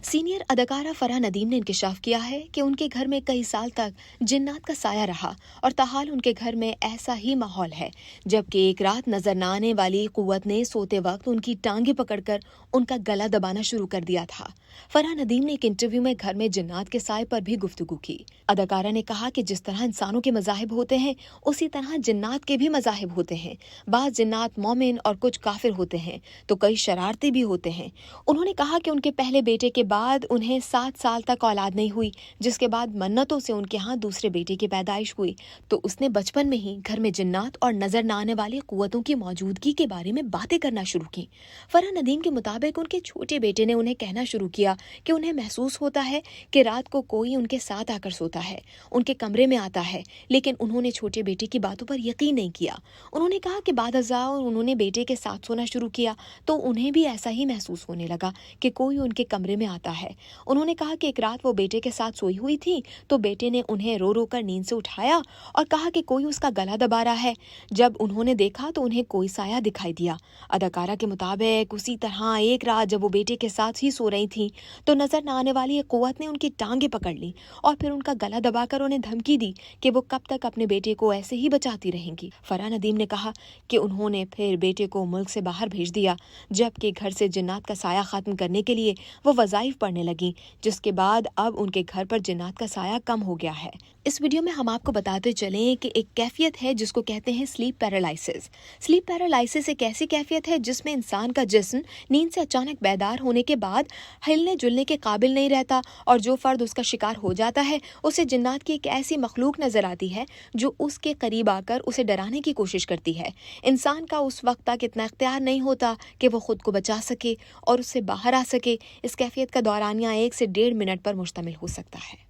Senior अदाकारा फराह नदीम ने इंकशाफ किया है कि उनके घर में कई साल तक जिन्नात का साया रहा और ताहाल उनके घर में ऐसा ही माहौल है, जबकि एक रात नजर न आने वाली कुव्वत ने सोते वक्त उनकी टांगे पकड़कर उनका गला दबाना शुरू कर दिया था। फराह नदीम ने एक इंटरव्यू में घर में जिन्नात के साए पर भी गुफ्तगू की। अदाकारा ने कहा कि जिस तरह इंसानों के मज़ाहिब होते हैं उसी तरह जिन्नात के भी मज़ाहिब होते हैं। बाज़ जिन्नात मोमिन और कुछ काफिर होते हैं तो कई शरारती भी होते हैं। उन्होंने कहा कि उनके पहले बेटे के बाद उन्हें 7 साल तक औलाद नहीं हुई, जिसके बाद मन्नतों से उनके यहाँ दूसरे बेटे की पैदाइश हुई तो उसने बचपन में ही घर में जिन्नात और नजर न आने वाली कुव्वतों की मौजूदगी के बारे में बातें करना शुरू की। फराह नदीम के मुताबिक उनके छोटे बेटे ने उन्हें कहना शुरू किया कि उन्हें महसूस होता है कि रात को कोई उनके साथ आकर सोता है, उनके कमरे में आता है, लेकिन उन्होंने छोटे बेटे की बातों पर यकीन नहीं किया। उन्होंने कहा कि बाद अज़ा उन्होंने बेटे के साथ सोना शुरू किया तो उन्हें भी ऐसा ही महसूस होने लगा कि कोई उनके कमरे में आता है। उन्होंने कहा कि एक रात वो बेटे के साथ सोई हुई थी तो बेटे ने उन्हें रो रो कर नींद से उठाया और कहा कि कोई उसका गला दबा रहा है। जब उन्होंने देखा तो उन्हें कोई साया दिखाई दिया। अदाकारा के मुताबिक उसी तरह एक रात जब वो बेटे के साथ ही सो रही थी तो नजर न आने वाली एक कुव्वत ने उनकी टांगे पकड़ ली और फिर उनका गला दबाकर उन्हें धमकी दी कि वो कब तक अपने बेटे को ऐसे ही बचाती रहेंगी। फराह नदीम ने कहा कि उन्होंने फिर बेटे को मुल्क से बाहर भेज दिया, जबकि घर से जिन्नात का साया खत्म करने के लिए वो वज़ाइफ पढ़ने लगी, जिसके बाद अब उनके घर पर जिन्नात का साया कम हो गया है। इस वीडियो में हम आपको बताते चलें कि एक कैफियत है जिसको कहते हैं स्लीप पैरालिसिस। स्लीप पैरालिसिस एक ऐसी कैफियत है जिसमें इंसान का जिस्म नींद से अचानक बेदार होने के बाद हिलने जुलने के काबिल नहीं रहता और जो फर्द उसका शिकार हो जाता है उसे जिन्नात की एक ऐसी मखलूक नजर आती है जो उसके करीब आकर उसे डराने की कोशिश करती है। इंसान का उस वक्त तक इतना इख्तियार नहीं होता कि वो खुद को बचा सके और उससे बाहर आ सके। इस कैफियत का दौरानिया 1 से 1.5 मिनट पर मुश्तमिल हो सकता है।